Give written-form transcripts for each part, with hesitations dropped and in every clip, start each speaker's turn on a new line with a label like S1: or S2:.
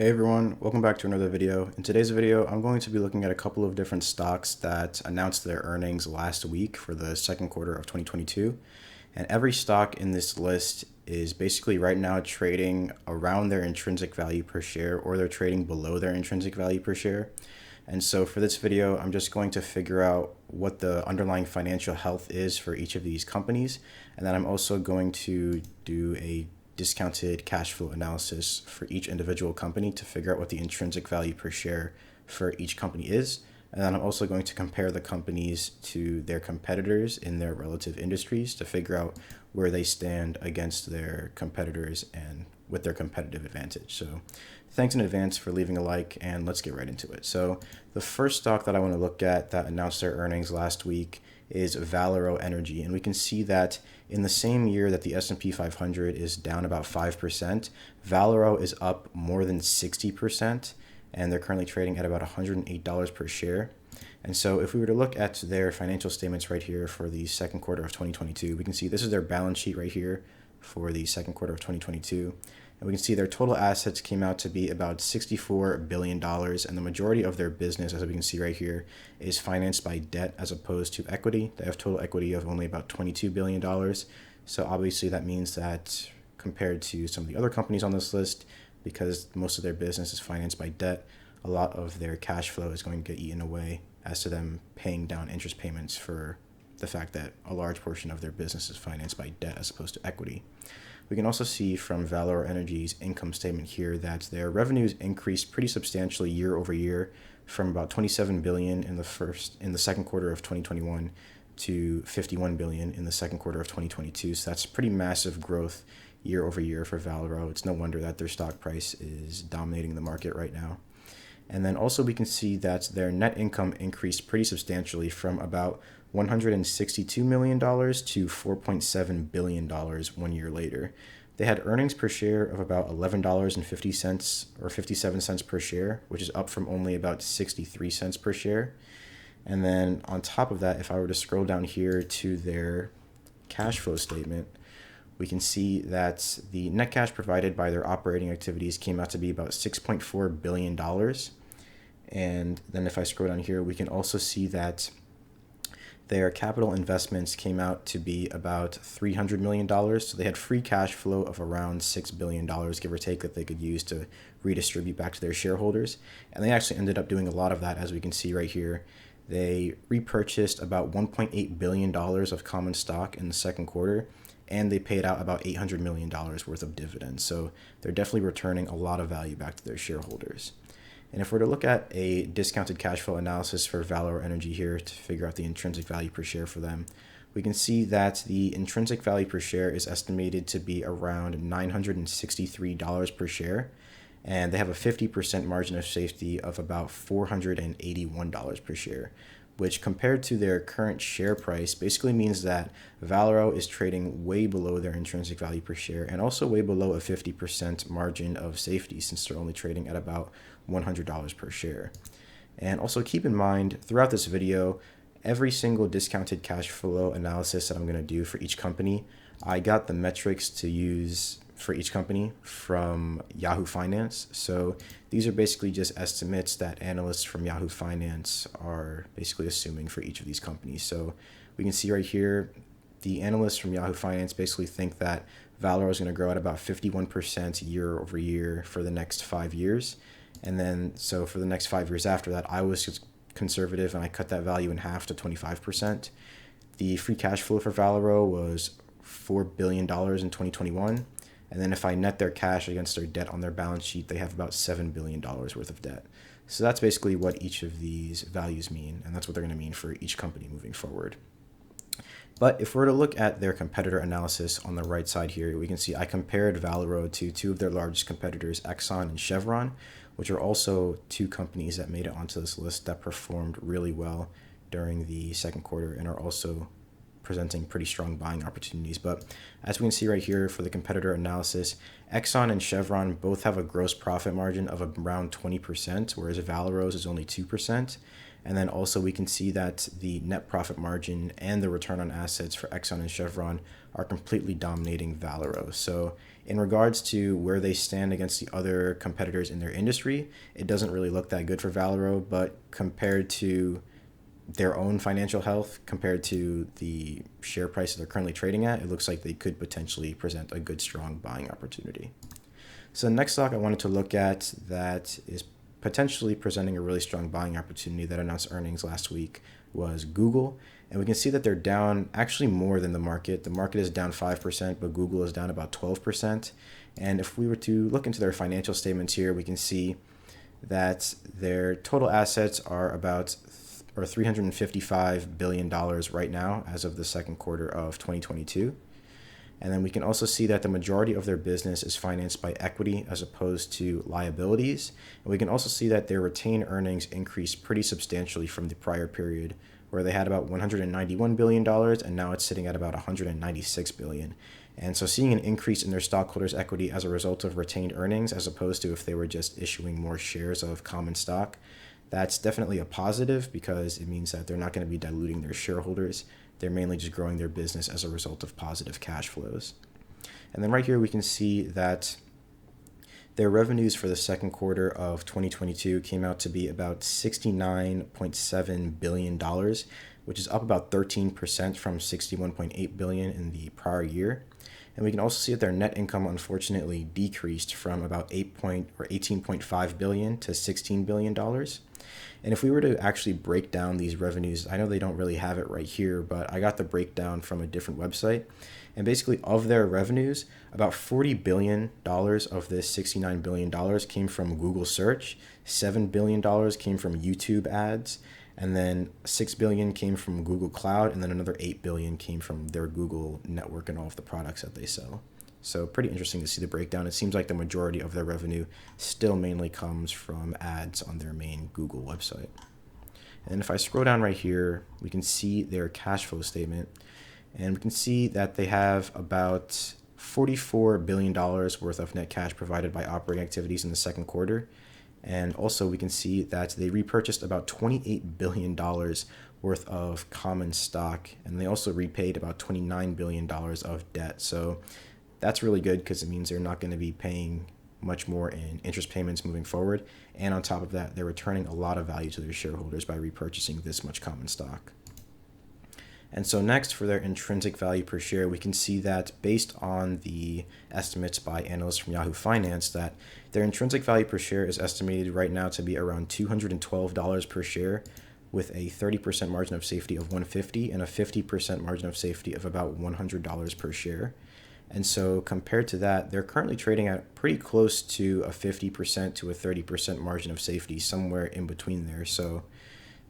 S1: Hey everyone, welcome back to another video. In today's video, I'm going to be looking at a couple of different stocks that announced their earnings last week for the second quarter of 2022. And every stock in this list is basically right now trading around their intrinsic value per share, or they're trading below their intrinsic value per share. And so for this video, I'm just going to figure out what the underlying financial health is for each of these companies. And then I'm also going to do a discounted cash flow analysis for each individual company to figure out what the intrinsic value per share for each company is. And then I'm also going to compare the companies to their competitors in their relative industries to figure out where they stand against their competitors and with their competitive advantage. So thanks in advance for leaving a like, and let's get right into it. So the first stock that I want to look at that announced their earnings last week is Valero Energy. And we can see that in the same year that the S&P 500 is down about 5%, Valero is up more than 60%, and they're currently trading at about $108 per share. And so if we were to look at their financial statements right here for the second quarter of 2022, we can see this is their balance sheet right here for the second quarter of 2022. And we can see their total assets came out to be about $64 billion, and the majority of their business, as we can see right here, is financed by debt as opposed to equity. They have total equity of only about $22 billion. So obviously that means that compared to some of the other companies on this list, because most of their business is financed by debt, a lot of their cash flow is going to get eaten away as to them paying down interest payments for the fact that a large portion of their business is financed by debt as opposed to equity. We can also see from Valero Energy's income statement here that their revenues increased pretty substantially year over year, from about 27 billion in the second quarter of 2021 to 51 billion in the second quarter of 2022. So that's pretty massive growth year over year for Valero. It's no wonder that their stock price is dominating the market right now. And then also we can see that their net income increased pretty substantially from about $162 million to $4.7 billion 1 year later. They had earnings per share of about $11.50 or 57 cents per share, which is up from only about 63 cents per share. And then on top of that, if I were to scroll down here to their cash flow statement, we can see that the net cash provided by their operating activities came out to be about $6.4 billion. And then if I scroll down here, we can also see that their capital investments came out to be about $300 million. So they had free cash flow of around $6 billion, give or take, that they could use to redistribute back to their shareholders. And they actually ended up doing a lot of that, as we can see right here. They repurchased about $1.8 billion of common stock in the second quarter, and they paid out about $800 million worth of dividends. So they're definitely returning a lot of value back to their shareholders. And if we're to look at a discounted cash flow analysis for Valero Energy here to figure out the intrinsic value per share for them, we can see that the intrinsic value per share is estimated to be around $963 per share, and they have a 50% margin of safety of about $481 per share, which compared to their current share price basically means that Valero is trading way below their intrinsic value per share and also way below a 50% margin of safety, since they're only trading at about $100 per share. And also keep in mind, throughout this video, every single discounted cash flow analysis that I'm going to do for each company, I got the metrics to use for each company from Yahoo Finance. So these are basically just estimates that analysts from Yahoo Finance are basically assuming for each of these companies. So we can see right here, the analysts from Yahoo Finance basically think that Valero is going to grow at about 51% year over year for the next 5 years. And then, so for the next 5 years after that, I was just conservative and I cut that value in half to 25%. The free cash flow for Valero was $4 billion in 2021. And then if I net their cash against their debt on their balance sheet, they have about $7 billion worth of debt. So that's basically what each of these values mean, and that's what they're going to mean for each company moving forward. But if we're to look at their competitor analysis on the right side here, we can see I compared Valero to two of their largest competitors, Exxon and Chevron, which are also two companies that made it onto this list that performed really well during the second quarter and are also presenting pretty strong buying opportunities. But as we can see right here for the competitor analysis, Exxon and Chevron both have a gross profit margin of around 20%, whereas Valero's is only 2%. And then also we can see that the net profit margin and the return on assets for Exxon and Chevron are completely dominating Valero. So in regards to where they stand against the other competitors in their industry, it doesn't really look that good for Valero, but compared to their own financial health, compared to the share price they're currently trading at, it looks like they could potentially present a good, strong buying opportunity. So the next stock I wanted to look at that is potentially presenting a really strong buying opportunity that announced earnings last week was Google. And we can see that they're down actually more than the market. The market is down 5%, but Google is down about 12%. And if we were to look into their financial statements here, we can see that their total assets are about $355 billion right now as of the second quarter of 2022. And then we can also see that the majority of their business is financed by equity as opposed to liabilities. And we can also see that their retained earnings increased pretty substantially from the prior period, where they had about $191 billion and now it's sitting at about $196 billion. And so seeing an increase in their stockholders' equity as a result of retained earnings, as opposed to if they were just issuing more shares of common stock, that's definitely a positive because it means that they're not going to be diluting their shareholders. They're mainly just growing their business as a result of positive cash flows. And then right here we can see that their revenues for the second quarter of 2022 came out to be about $69.7 billion, which is up about 13% from $61.8 billion in the prior year. And we can also see that their net income unfortunately decreased from about $18.5 billion to $16 billion. And if we were to actually break down these revenues, I know they don't really have it right here, but I got the breakdown from a different website. And basically of their revenues, about $40 billion of this $69 billion came from Google search, $7 billion came from YouTube ads, and then $6 billion came from Google Cloud, and then another $8 billion came from their Google network and all of the products that they sell. So pretty interesting to see the breakdown. It seems like the majority of their revenue still mainly comes from ads on their main Google website. And if I scroll down right here, we can see their cash flow statement. And we can see that they have about $44 billion worth of net cash provided by operating activities in the second quarter. And also we can see that they repurchased about $28 billion worth of common stock. And they also repaid about $29 billion of debt. So that's really good because it means they're not going to be paying much more in interest payments moving forward. And on top of that, they're returning a lot of value to their shareholders by repurchasing this much common stock. And so next, for their intrinsic value per share, we can see that based on the estimates by analysts from Yahoo Finance, that their intrinsic value per share is estimated right now to be around $212 per share, with a 30% margin of safety of $150 and a 50% margin of safety of about $100 per share. And so compared to that, they're currently trading at pretty close to a 50% to a 30% margin of safety, somewhere in between there. So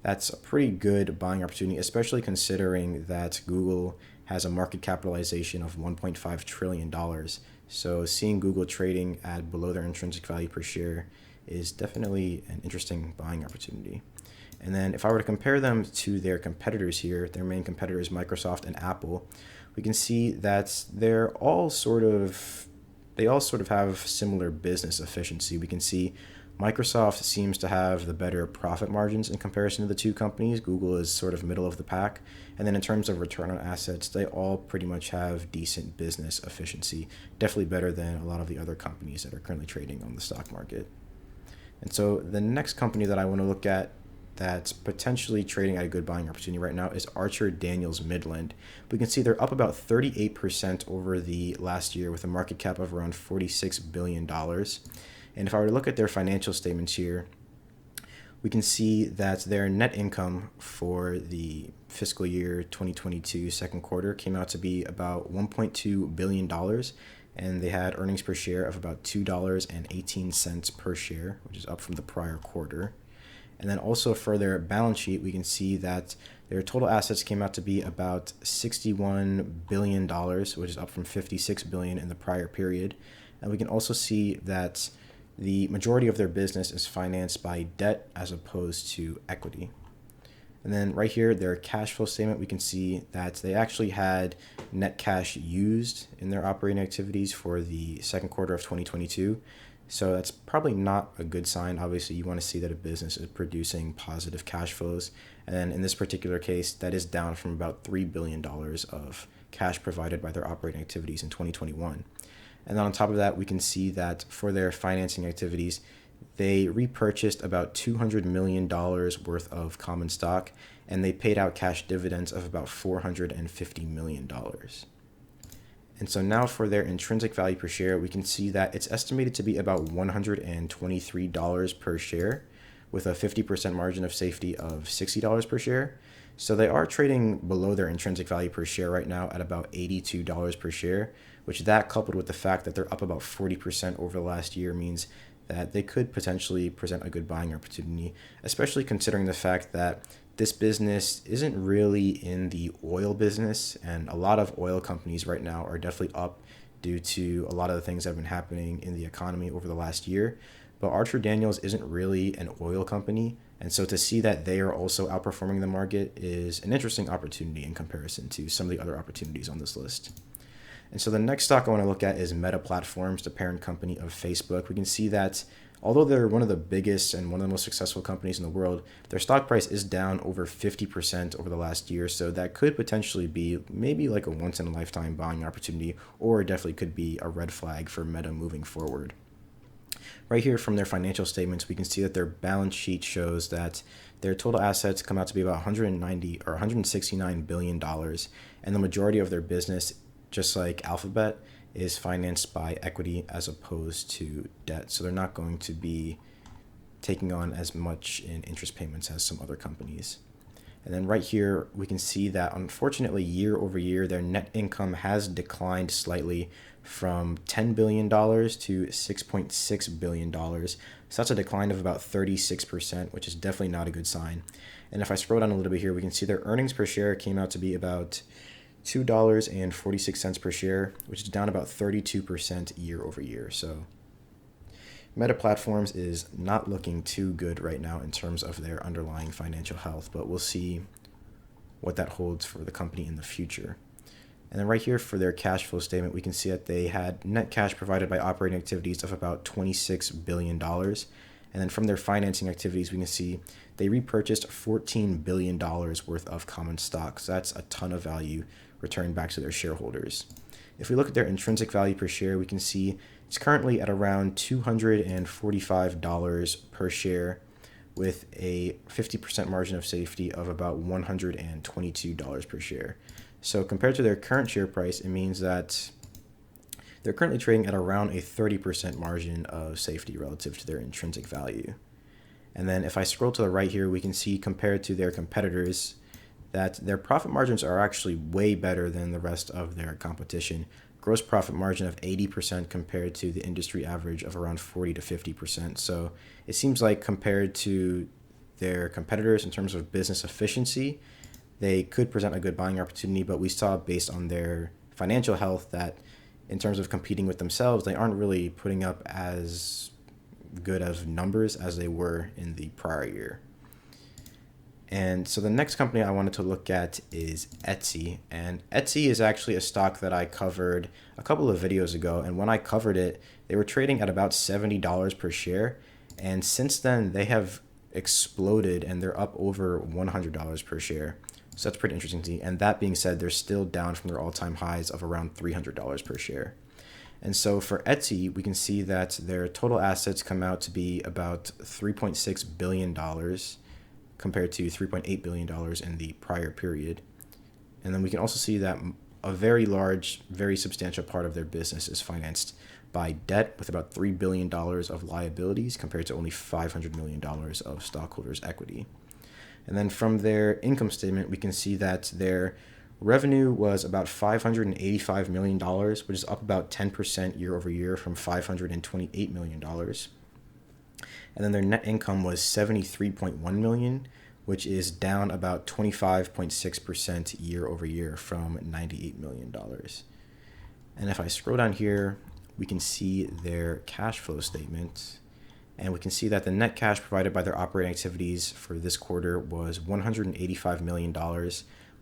S1: that's a pretty good buying opportunity, especially considering that Google has a market capitalization of $1.5 trillion. So seeing Google trading at below their intrinsic value per share is definitely an interesting buying opportunity. And then if I were to compare them to their competitors here, their main competitors, Microsoft and Apple, we can see that they all sort of have similar business efficiency. We can see Microsoft seems to have the better profit margins in comparison to the two companies. Google is sort of middle of the pack. And then in terms of return on assets, they all pretty much have decent business efficiency, definitely better than a lot of the other companies that are currently trading on the stock market. And so the next company that I want to look at that's potentially trading at a good buying opportunity right now is Archer Daniels Midland. We can see they're up about 38% over the last year with a market cap of around $46 billion. And if I were to look at their financial statements here, we can see that their net income for the fiscal year 2022 second quarter came out to be about $1.2 billion, and they had earnings per share of about $2.18 per share, which is up from the prior quarter. And then also for their balance sheet, we can see that their total assets came out to be about $61 billion, which is up from $56 billion in the prior period. And we can also see that the majority of their business is financed by debt as opposed to equity. And then right here, their cash flow statement, we can see that they actually had net cash used in their operating activities for the second quarter of 2022. So that's probably not a good sign. Obviously, you want to see that a business is producing positive cash flows. And then in this particular case, that is down from about $3 billion of cash provided by their operating activities in 2021. And then on top of that, we can see that for their financing activities, they repurchased about $200 million worth of common stock, and they paid out cash dividends of about $450 million. And so now for their intrinsic value per share, we can see that it's estimated to be about $123 per share with a 50% margin of safety of $60 per share. So they are trading below their intrinsic value per share right now at about $82 per share, which that coupled with the fact that they're up about 40% over the last year means that they could potentially present a good buying opportunity, especially considering the fact that this business isn't really in the oil business, and a lot of oil companies right now are definitely up due to a lot of the things that have been happening in the economy over the last year. But Archer Daniels isn't really an oil company, and so to see that they are also outperforming the market is an interesting opportunity in comparison to some of the other opportunities on this list. And so the next stock I want to look at is Meta Platforms, the parent company of Facebook. We can see that although they're one of the biggest and one of the most successful companies in the world, their stock price is down over 50% over the last year. So that could potentially be maybe like a once-in-a-lifetime buying opportunity, or definitely could be a red flag for Meta moving forward. Right here from their financial statements, we can see that their balance sheet shows that their total assets come out to be about $169 billion, and the majority of their business, just like Alphabet, is financed by equity as opposed to debt. So they're not going to be taking on as much in interest payments as some other companies. And then right here, we can see that unfortunately, year over year, their net income has declined slightly from $10 billion to $6.6 billion. So that's a decline of about 36%, which is definitely not a good sign. And if I scroll down a little bit here, we can see their earnings per share came out to be about $2.46 per share, which is down about 32% year over year. So Meta Platforms is not looking too good right now in terms of their underlying financial health, but we'll see what that holds for the company in the future. And then right here for their cash flow statement, we can see that they had net cash provided by operating activities of about $26 billion. And then from their financing activities, we can see they repurchased $14 billion worth of common stock. So that's a ton of value returned back to their shareholders. If we look at their intrinsic value per share, we can see it's currently at around $245 per share with a 50% margin of safety of about $122 per share. So compared to their current share price, it means that they're currently trading at around a 30% margin of safety relative to their intrinsic value. And then if I scroll to the right here, we can see compared to their competitors that their profit margins are actually way better than the rest of their competition. Gross profit margin of 80% compared to the industry average of around 40 to 50%. So it seems like compared to their competitors in terms of business efficiency, they could present a good buying opportunity, but we saw based on their financial health that in terms of competing with themselves, they aren't really putting up as good of numbers as they were in the prior year. And so the next company I wanted to look at is Etsy. And Etsy is actually a stock that I covered a couple of videos ago. And when I covered it, they were trading at about $70 per share. And since then, they have exploded and they're up over $100 per share. So that's pretty interesting to see. And that being said, they're still down from their all-time highs of around $300 per share. And so for Etsy, we can see that their total assets come out to be about $3.6 billion compared to $3.8 billion in the prior period. And then we can also see that a very large, very substantial part of their business is financed by debt with about $3 billion of liabilities compared to only $500 million of stockholders' equity. And then from their income statement, we can see that their revenue was about $585 million, which is up about 10% year over year from $528 million. And then their net income was $73.1 million, which is down about 25.6% year over year from $98 million. And if I scroll down here, we can see their cash flow statement. And we can see that the net cash provided by their operating activities for this quarter was $185 million,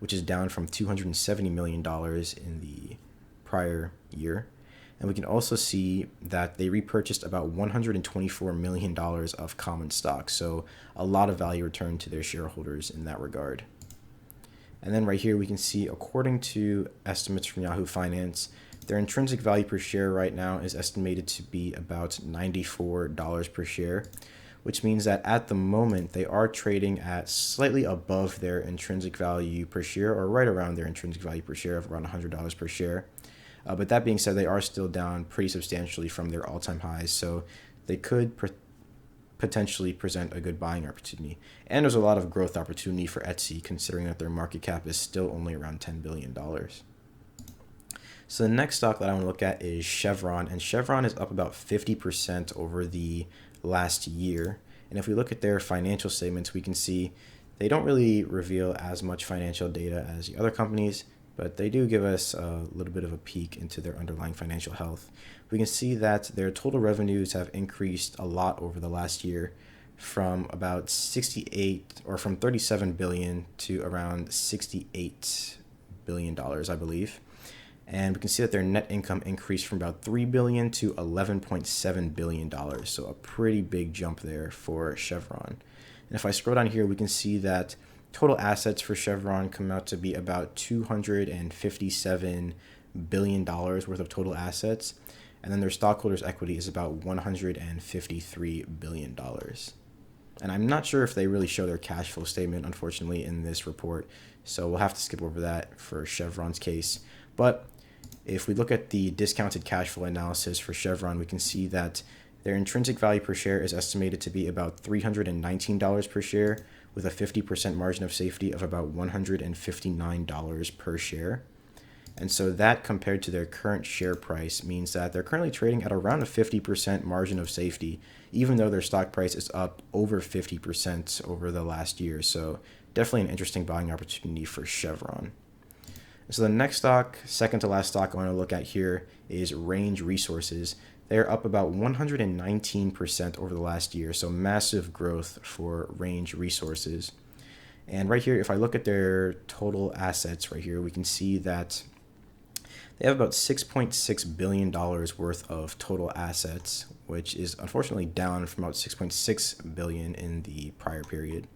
S1: which is down from $270 million in the prior year. And we can also see that they repurchased about $124 million of common stock. So a lot of value returned to their shareholders in that regard. And then right here, we can see, according to estimates from Yahoo Finance, their intrinsic value per share right now is estimated to be about $94 per share, which means that at the moment they are trading at slightly above their intrinsic value per share, or right around their intrinsic value per share of around $100 per share. But that being said, they are still down pretty substantially from their all-time highs, so they could potentially present a good buying opportunity. And there's a lot of growth opportunity for Etsy, considering that their market cap is still only around $10 billion. So the next stock that I want to look at is Chevron, and Chevron is up about 50% over the last year. And if we look at their financial statements, we can see they don't really reveal as much financial data as the other companies, but they do give us a little bit of a peek into their underlying financial health. We can see that their total revenues have increased a lot over the last year, from about 37 billion to around $68 billion, I believe. And we can see that their net income increased from about $3 billion to $11.7 billion. So a pretty big jump there for Chevron. And if I scroll down here, we can see that total assets for Chevron come out to be about $257 billion worth of total assets. And then their stockholders' equity is about $153 billion. And I'm not sure if they really show their cash flow statement, unfortunately, in this report. So we'll have to skip over that for Chevron's case. But if we look at the discounted cash flow analysis for Chevron, we can see that their intrinsic value per share is estimated to be about $319 per share, with a 50% margin of safety of about $159 per share. And so that, compared to their current share price, means that they're currently trading at around a 50% margin of safety, even though their stock price is up over 50% over the last year. So definitely an interesting buying opportunity for Chevron. So the next stock, second to last stock I want to look at here, is Range Resources. They're up about 119% over the last year, so massive growth for Range Resources. And right here, if I look at their total assets right here, we can see that they have about $6.6 billion worth of total assets, which is unfortunately down from about $6.6 billion in the prior period.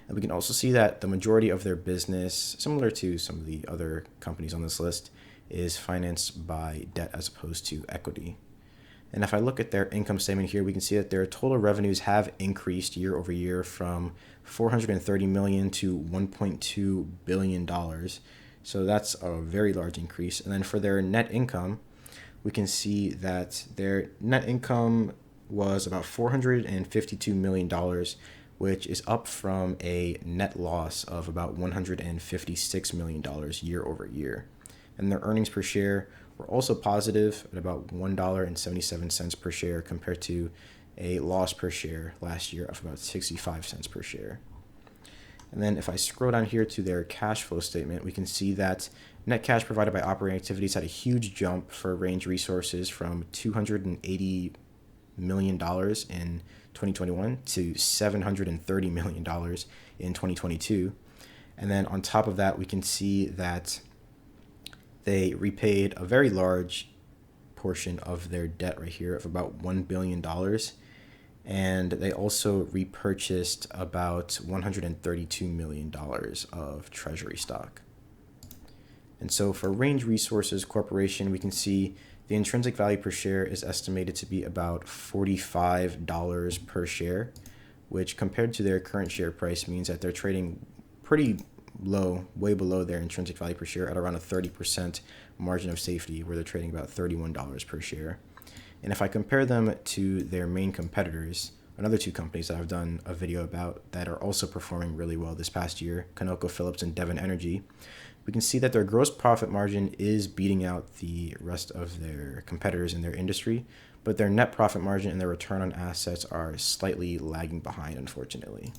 S1: And we can also see that the majority of their business, similar to some of the other companies on this list, is financed by debt as opposed to equity. And if I look at their income statement here, we can see that their total revenues have increased year over year from $430 million to $1.2 billion. So that's a very large increase. And then for their net income, we can see that their net income was about $452 million, which is up from a net loss of about $156 million year over year. And their earnings per share were also positive at about $1.77 per share, compared to a loss per share last year of about 65 cents per share. And then if I scroll down here to their cash flow statement, we can see that net cash provided by operating activities had a huge jump for Range Resources from $280 million in 2021 to $730 million in 2022. And then on top of that, we can see that they repaid a very large portion of their debt right here of about $1 billion. And they also repurchased about $132 million of treasury stock. And so for Range Resources Corporation, we can see the intrinsic value per share is estimated to be about $45 per share, which compared to their current share price means that they're trading pretty low, way below their intrinsic value per share at around a 30% margin of safety, where they're trading about $31 per share. And if I compare them to their main competitors, another two companies that I've done a video about that are also performing really well this past year, ConocoPhillips and Devon Energy, we can see that their gross profit margin is beating out the rest of their competitors in their industry, but their net profit margin and their return on assets are slightly lagging behind, unfortunately.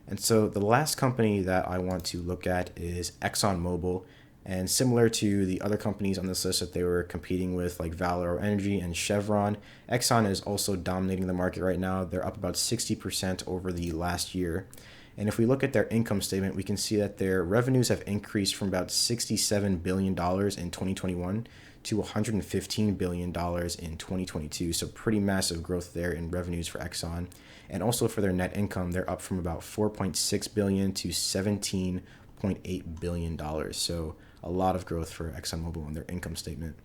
S1: And so the last company that I want to look at is ExxonMobil. And similar to the other companies on this list that they were competing with, like Valero Energy and Chevron, Exxon is also dominating the market right now. They're up about 60% over the last year. And if we look at their income statement, we can see that their revenues have increased from about $67 billion in 2021 to $115 billion in 2022. So pretty massive growth there in revenues for Exxon. And also for their net income, they're up from about $4.6 billion to $17.8 billion. So a lot of growth for ExxonMobil on their income statement.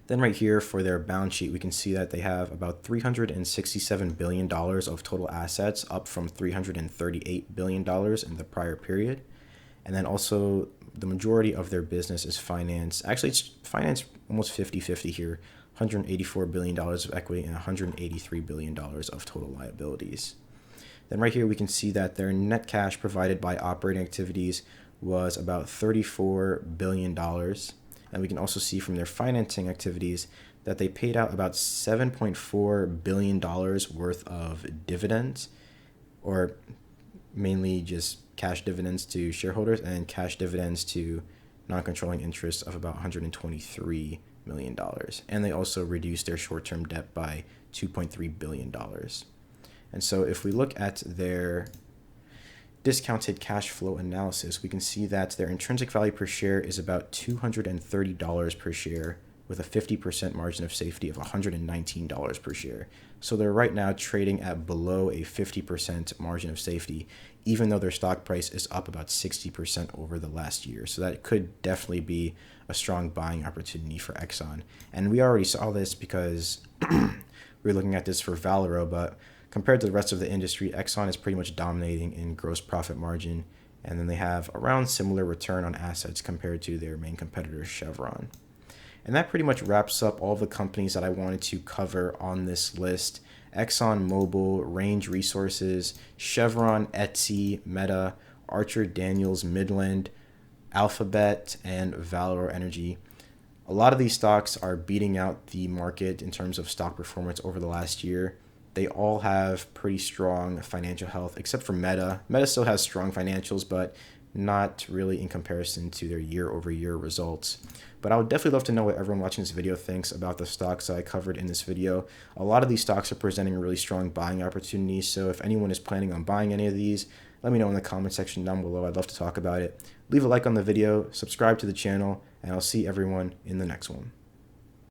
S1: Then right here for their balance sheet, we can see that they have about $367 billion of total assets, up from $338 billion in the prior period. And then also the majority of their business is financed. Actually, it's financed almost 50-50 here, $184 billion of equity and $183 billion of total liabilities. Then right here, we can see that their net cash provided by operating activities was about $34 billion. And we can also see from their financing activities that they paid out about $7.4 billion worth of dividends, or mainly just cash dividends to shareholders and cash dividends to non-controlling interests of about $123 million. And they also reduced their short-term debt by $2.3 billion. And so if we look at their discounted cash flow analysis, we can see that their intrinsic value per share is about $230 per share, with a 50% margin of safety of $119 per share. So they're right now trading at below a 50% margin of safety, even though their stock price is up about 60% over the last year. So that could definitely be a strong buying opportunity for Exxon. And we already saw this because we're looking at this for Valero, but compared to the rest of the industry, Exxon is pretty much dominating in gross profit margin, and then they have around similar return on assets compared to their main competitor, Chevron. And that pretty much wraps up all the companies that I wanted to cover on this list. ExxonMobil, Range Resources, Chevron, Etsy, Meta, Archer Daniels, Midland, Alphabet, and Valero Energy. A lot of these stocks are beating out the market in terms of stock performance over the last year. They all have pretty strong financial health, except for Meta. Meta still has strong financials, but not really in comparison to their year-over-year results. But I would definitely love to know what everyone watching this video thinks about the stocks that I covered in this video. A lot of these stocks are presenting really strong buying opportunities, so if anyone is planning on buying any of these, let me know in the comment section down below. I'd love to talk about it. Leave a like on the video, subscribe to the channel, and I'll see everyone in the next one.